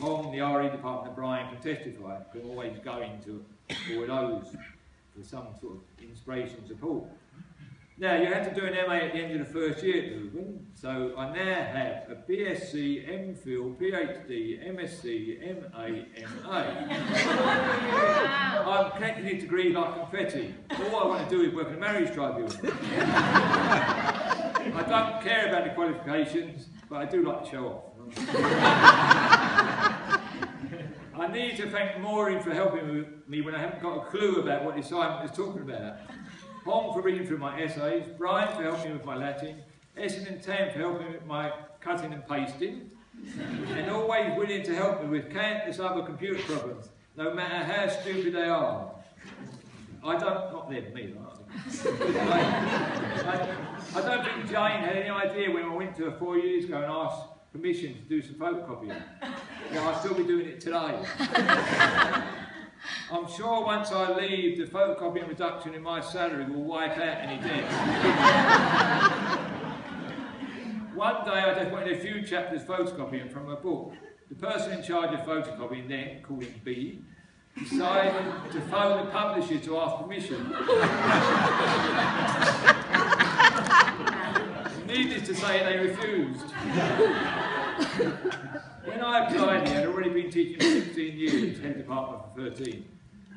Hong, the RE department, Brian can testify. We're always going to all those for some sort of inspiration and support. Now, you have to do an MA at the end of the first year at Lugan, so I now have a BSc, MPhil, PhD, MSc, MA, MA. I'm collecting a degree like confetti. All I want to do is work in a marriage tribunal. I don't care about the qualifications, but I do like to show off. I need to thank Maureen for helping me when I haven't got a clue about what the assignment is talking about. Hong for reading through my essays, Brian for helping me with my Latin, Essen and Tam for helping me with my cutting and pasting, and always willing to help me with countless other computer problems, no matter how stupid they are. Not them, me, I don't think Jane had any idea when I went to her 4 years ago and asked permission to do some photocopying. Yeah, I'll still be doing it today. I'm sure once I leave, the photocopying reduction in my salary will wipe out any debts. One day I just wanted a few chapters photocopying from a book. The person in charge of photocopying then, called him B, decided to phone the publisher to ask permission. Needless to say, they refused. When I applied here, I'd already been teaching for 16 years, head department for 13.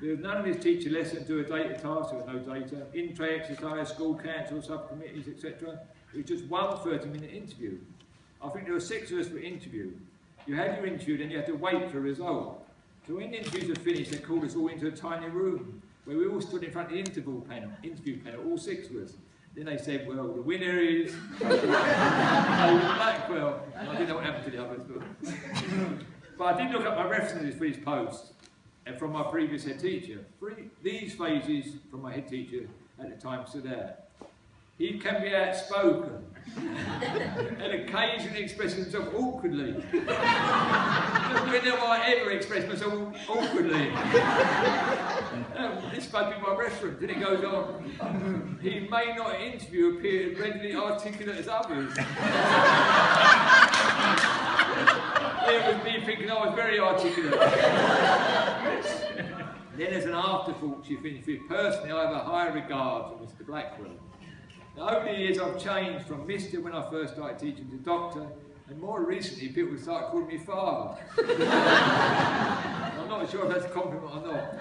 There was none of this teacher lesson, do a data task, there was no data, in-tray exercise, school council, subcommittees, etc. It was just one 30-minute interview. I think there were 6 of us for interview. You had your interview, then you had to wait for a result. So when the interviews were finished, they called us all into a tiny room, where we all stood in front of the interview panel, all 6 of us. Then they said, well, the winner is Blackwell. And I didn't know what happened to the others. But I did look up my references for his post, and from my previous head teacher. These phases from my head teacher at the time stood out. He can be outspoken and occasionally express himself awkwardly. When have I ever expressed myself awkwardly? This might be my reference. Then it goes on. He may not in interview appear readily articulate as others. It was me thinking I was very articulate. Then as an afterthought she finished with, personally I have a high regard for Mr. Blackwell. Now, over the years I've changed from Mr. when I first started teaching to Doctor, and more recently people start calling me Father. I'm not sure if that's a compliment or not.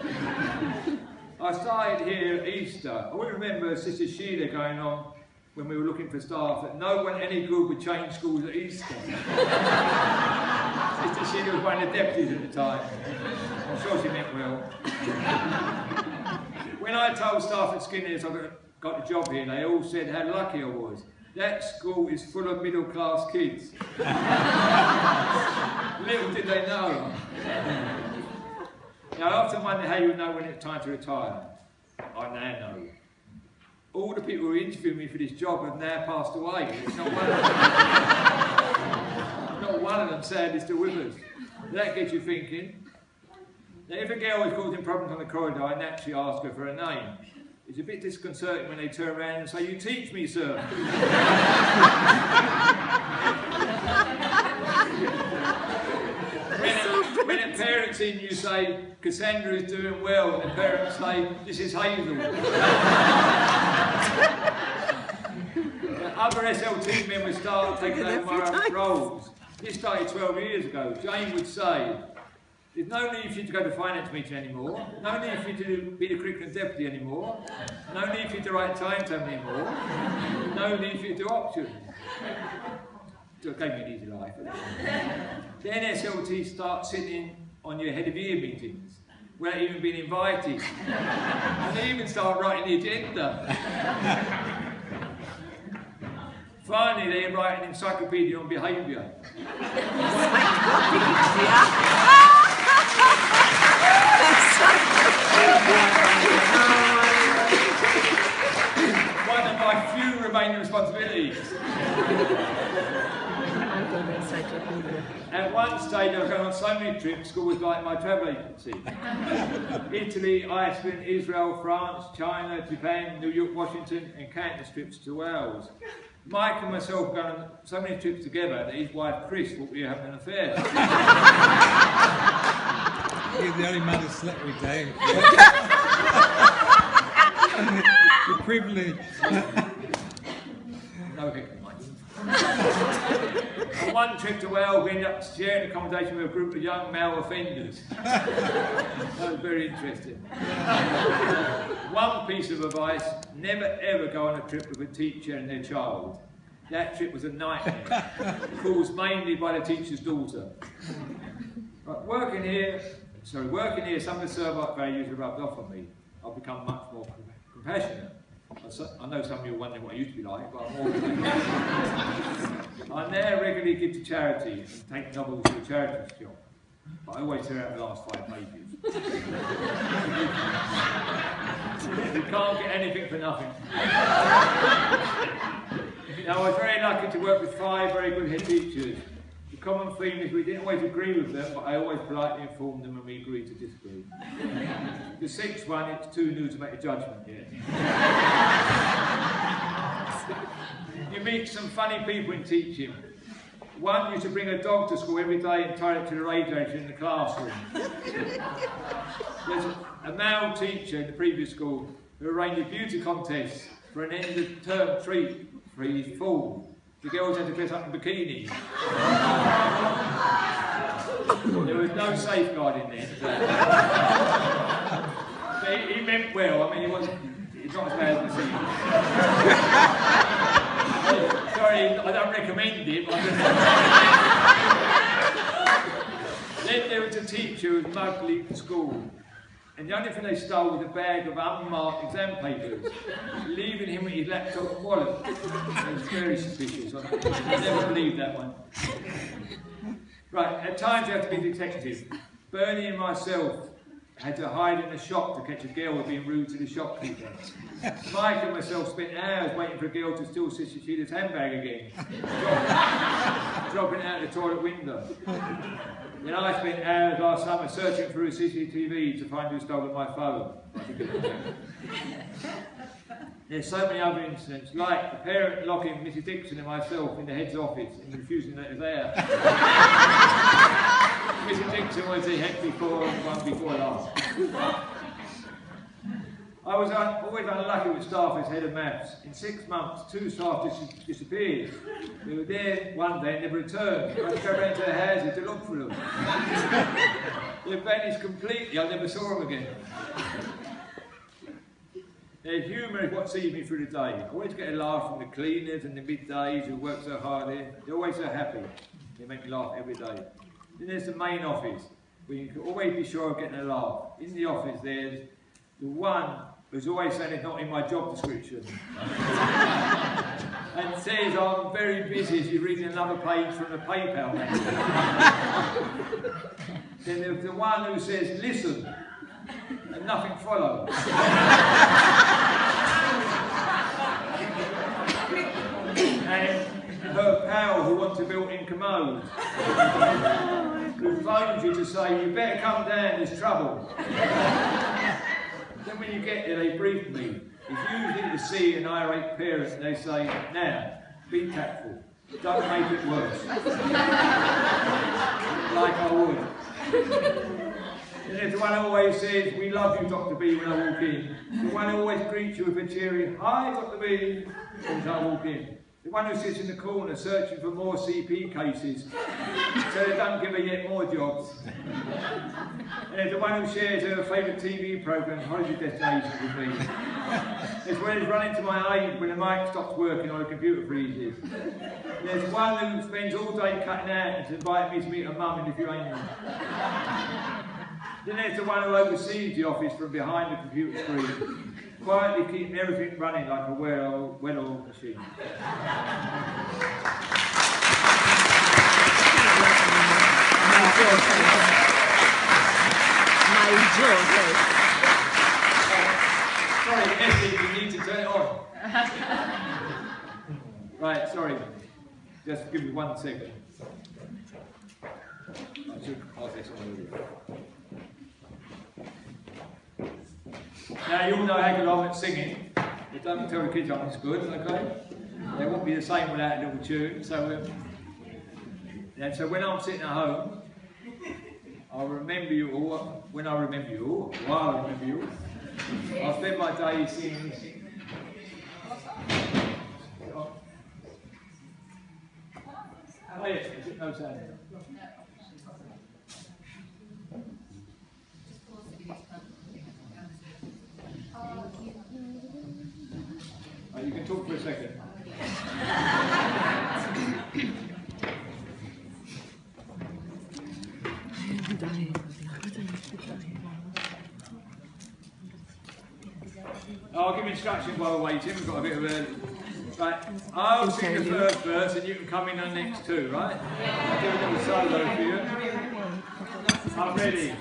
I started here at Easter. I will remember Sister Sheila going on when we were looking for staff that no one any good would change schools at Easter. Sister Sheila was one of the deputies at the time. I'm sure she meant well. When I told staff at Skinner's I got the job here, they all said how lucky I was. That school is full of middle-class kids. Little did they know. Now, I often wonder how you know when it's time to retire. I now know. All the people who interviewed me for this job have now passed away. It's not one of them. Not one of them, sadly, still with us. That gets you thinking. Now, if a girl is causing problems on the corridor, I naturally ask her for her name. It's a bit disconcerting when they turn around and say, "You teach me, sir." when a parent's in, you say, "Cassandra is doing well," and the parents say, "This is Hazel." Other SLT members start taking over my roles. This started 12 years ago. Jane would say, "There's no need for you to go to finance meeting anymore, no need for you to be the curriculum deputy anymore, no need for you to write timetable anymore, no need for you to do options." So it gave me an easy life. Then SLT starts sitting on your head of year meetings without even being invited. And they even start writing the agenda. Finally, they write an encyclopedia on behaviour. One of my few remaining responsibilities. At one stage I was going on so many trips, school was like my travel agency. Italy, Iceland, Israel, France, China, Japan, New York, Washington, and countless trips to Wales. Mike and myself have gone on so many trips together that his wife Chris thought we were having an affair. the only man who slept with Dave. You're privileged. No victim, mate. On one trip to Wales, we ended up sharing accommodation with a group of young male offenders. That was very interesting. One piece of advice: never ever go on a trip with a teacher and their child. That trip was a nightmare, caused mainly by the teacher's daughter. But working here, some of the Servite values have rubbed off on me. I've become much more compassionate. I know some of you are wondering what I used to be like, but I'm more I now regularly give to charity and take novels to a charity shop. But I always tear out the last 5 pages. You can't get anything for nothing. Now, I was very lucky to work with 5 very good head teachers. The common theme is we didn't always agree with them, but I always politely informed them when we agreed to disagree. The 6th one, it's too new to make a judgment yet. You meet some funny people in teaching. One used to bring a dog to school every day and tie it to the radiator in the classroom. There's a male teacher in the previous school who arranged a beauty contest for an end-of-term treat for his fall. The girls had to dress up in bikinis. There was no safeguarding there. But he meant well. I mean, he's not as bad as the scene. Sorry, I don't recommend it. But then there was a teacher who was mugged leaving school. And the only thing they stole was a bag of unmarked exam papers, leaving him with his laptop and wallet. It was very suspicious. I never believed that one. Right, at times you have to be detective. Bernie and myself had to hide in a shop to catch a girl who was being rude to the shopkeeper. Mike and myself spent hours waiting for a girl to steal Sister Sheila's handbag again, dropping it out the toilet window. Then I spent hours last summer searching through CCTV to find who stole my phone. There's so many other incidents, like the parent locking Mrs. Dixon and myself in the head's office and refusing to let us out. Mrs. Dixon was the head before and one before last. I was always unlucky with staff as head of maths. In 6 months, 2 staff disappeared. They were there one day and never returned. I had to go around to their houses to look for them. They vanished completely. I never saw them again. Their humour is what sees me through the day. I always get a laugh from the cleaners and the middays who work so hard here. They're always so happy. They make me laugh every day. Then there's the main office, where you can always be sure of getting a laugh. In the office there's the one who's always saying it's not in my job description. And says I'm very busy as you're reading another page from the PayPal message. Then there's the one who says, listen, and nothing follows. And her pal who wants a built-in commode, who phones you to say, you better come down, there's trouble. Then when you get there, they brief me. It's usually to see an irate parent, and they say, now, be tactful, don't make it worse. Like I would. And there's the one who always says, we love you, Dr. B, when I walk in. The one who always greets you with a cheery, hi, Dr. B, as I walk in. The one who sits in the corner searching for more CP cases, so they don't give her yet more jobs. And there's the one who shares her favourite TV programme, holiday destinations with me. There's one who's running to my aid when the mic stops working or the computer freezes. There's one who spends all day cutting out and inviting me to meet her mum in Lithuania. Then there's the one who oversees the office from behind the computer screen, quietly keeping everything running like a well-oiled machine. Sorry, Essie, you need to turn it on. Right, sorry. Just give me 1 second. I should pass this on over. Now, you all know how good I'm at singing. But don't tell the kids I'm as good, okay? They won't be the same without a little tune. So when I'm sitting at home, I I'll remember you all when I remember you all, while I remember you all. I'll spend my days singing this. Oh yes, no sound. Oh, you can talk for a second. I'll give instructions while we're waiting. We've got a bit of a... Right, I'll sing the first verse and you can come in on the next two, right? I'll do a little solo for you. I'm ready.